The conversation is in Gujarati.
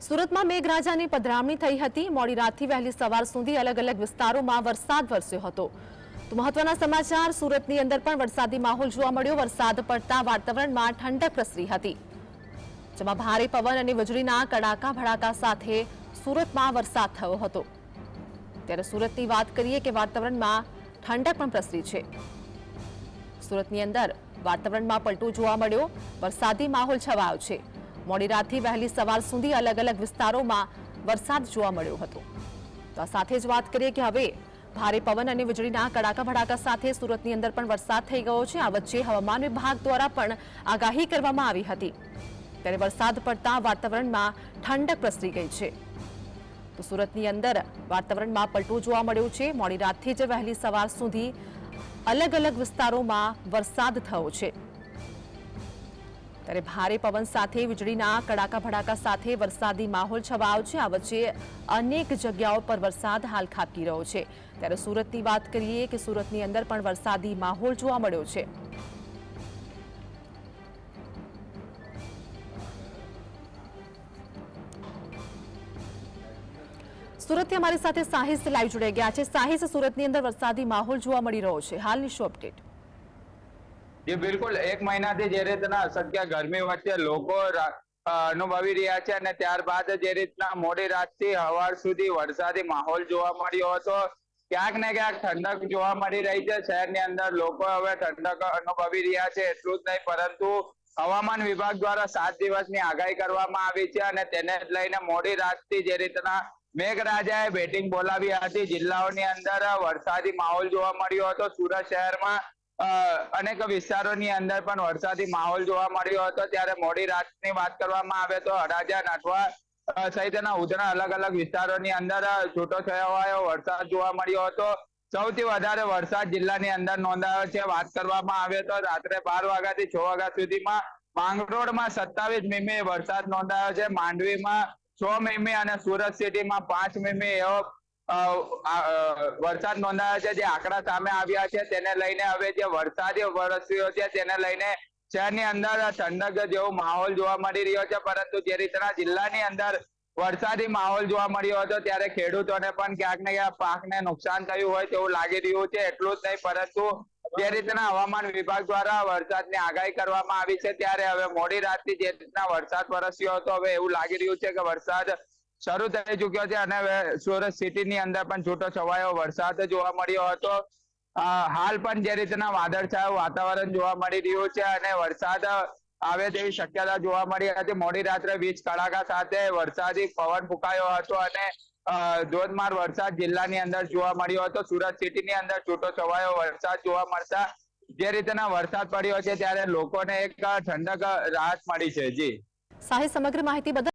સુરતમાં મેઘરાજાની પધરામણી થઈ હતી। મોડી રાતથી વહેલી સવાર સુધી અલગ અલગ વિસ્તારોમાં વરસાદ વરસ્યો હતો। તો મહત્વના સમાચાર, સુરતની અંદર પણ વરસાદી માહોલ જોવા મળ્યો। વરસાદ પડતા વાતાવરણમાં ઠંડક પ્રસરી હતી, જેમાં ભારે પવન અને વીજળીના કડાકા ભડાકા સાથે સુરતમાં વરસાદ થયો હતો। ત્યારે સુરતની વાત કરીએ કે વાતાવરણમાં ઠંડક પણ પ્રસરી છે। સુરતની અંદર વાતાવરણમાં પલટો જોવા મળ્યો, વરસાદી માહોલ છવાયો છે। મોડી રાતથી વહેલી સવાર સુધી અલગ અલગ વિસ્તારોમાં વરસાદ જોવા મળ્યો હતો। તો આ સાથે જ વાત કરીએ કે હવે ભારે પવન અને વીજળીના કડાકા ભડાકા સાથે સુરતની અંદર પણ વરસાદ થઈ ગયો છે। આ વચ્ચે હવામાન વિભાગ દ્વારા પણ આગાહી કરવામાં આવી હતી। ત્યારે વરસાદ પડતા વાતાવરણમાં ઠંડક પ્રસરી ગઈ છે। તો સુરતની અંદર વાતાવરણમાં પલટો જોવા મળ્યો છે। મોડી રાતથી જ વહેલી સવાર સુધી અલગ અલગ વિસ્તારોમાં વરસાદ થયો છે। ત્યારે ભારે પવન સાથે વીજળીના કડાકા ભડાકા સાથે વરસાદી માહોલ છવાયો છે। આ વચ્ચે અનેક જગ્યાઓ પર વરસાદ હાલ ખાબકી રહ્યો છે। ત્યારે સુરતની વાત કરીએ કે સુરતની અંદર પણ વરસાદી માહોલ જોવા મળ્યો છે। સુરતથી અમારી સાથે સાહિસ લાઈવ જોડાઈ ગયા છે। સાહિસ, સુરતની અંદર વરસાદી માહોલ જોવા મળી રહ્યો છે, હાલની શું અપડેટ? जी बिल्कुल, एक महीना થી જે રીતના અસહ્ય ગરમી વચ્ચે લોકો અનુભવી રહ્યા છે અને ત્યારબાદ જે રીતના મોડી રાતથી સવાર સુધી વરસાદી માહોલ જોવા મળ્યો હતો, ક્યાંક ને ક્યાંક ઠંડક જોવા મળી રહી છે। શહેરની અંદર લોકો હવે ઠંડક અનુભવી રહ્યા છે। એટલું જ નહીં, પરંતુ હવામાન વિભાગ દ્વારા 7 દિવસની આગાહી કરવામાં આવી છે અને તેને લઈને મોડી રાતથી જે રીતના મેઘરાજાએ બેટિંગ બોલાવી હતી, જિલ્લાઓની અંદર વરસાદી માહોલ જોવા મળ્યો હતો। સુરત શહેરમાં અનેક વિસ્તારોની અંદર પણ વરસાદી માહોલ જોવા મળ્યો હતો। ત્યારે મોડી રાતની વાત કરવામાં આવે તો હરાજા, નાઠવા સહિતના ઉધના અલગ અલગ વિસ્તારોની અંદર છૂટોછવાયો વરસાદ જોવા મળ્યો હતો। સૌથી વધારે વરસાદ જિલ્લાની અંદર નોંધાયો છે। વાત કરવામાં આવે તો રાત્રે 12 વાગ્યાથી 6 વાગ્યા સુધીમાં માંગરોળમાં 27 મીમી વરસાદ નોંધાયો છે, માંડવીમાં 6 મીમી અને સુરત સિટીમાં 5 મીમી એવો વરસાદ નોંધાયો છે। જે આંકડા સામે આવ્યા છે તેને લઈને હવે જે વરસાદી વરસ્યો છે તેને લઈને શહેરની અંદર ઠંડક જેવો માહોલ જોવા મળી રહ્યો છે। પરંતુ જે રીતના જિલ્લાની અંદર વરસાદી માહોલ જોવા મળ્યો હતો ત્યારે ખેડૂતોને પણ ક્યાંક ને ક્યાંક પાકને નુકસાન થયું હોય તેવું લાગી રહ્યું છે। એટલું જ નહીં, પરંતુ જે રીતના હવામાન વિભાગ દ્વારા વરસાદની આગાહી કરવામાં આવી છે ત્યારે હવે મોડી રાતથી જે રીતના વરસાદ વરસ્યો હતો, હવે એવું લાગી રહ્યું છે કે વરસાદ શરૂ થઈ ચુક્યો છે અને સુરત સિટીની અંદર પણ છૂટો છવાયો વરસાદ જોવા મળ્યો હતો। હાલ પણ જે રીતના વાદળછાયું વાતાવરણ જોવા મળી રહ્યું છે અને વરસાદ આવે તેવી શક્યતા જોવા મળી હતી। મોડી રાત્રે વીજ કડાકા સાથે વરસાદી પવન ફૂંકાયો હતો અને ધોધમાર વરસાદ જિલ્લાની અંદર જોવા મળ્યો હતો। સુરત સિટીની અંદર છૂટો છવાયો વરસાદ જોવા મળતા જે રીતના વરસાદ પડ્યો છે ત્યારે લોકોને એક ઠંડક રાહત મળી છે। જી સાહિસ, સમગ્ર માહિતી બદલ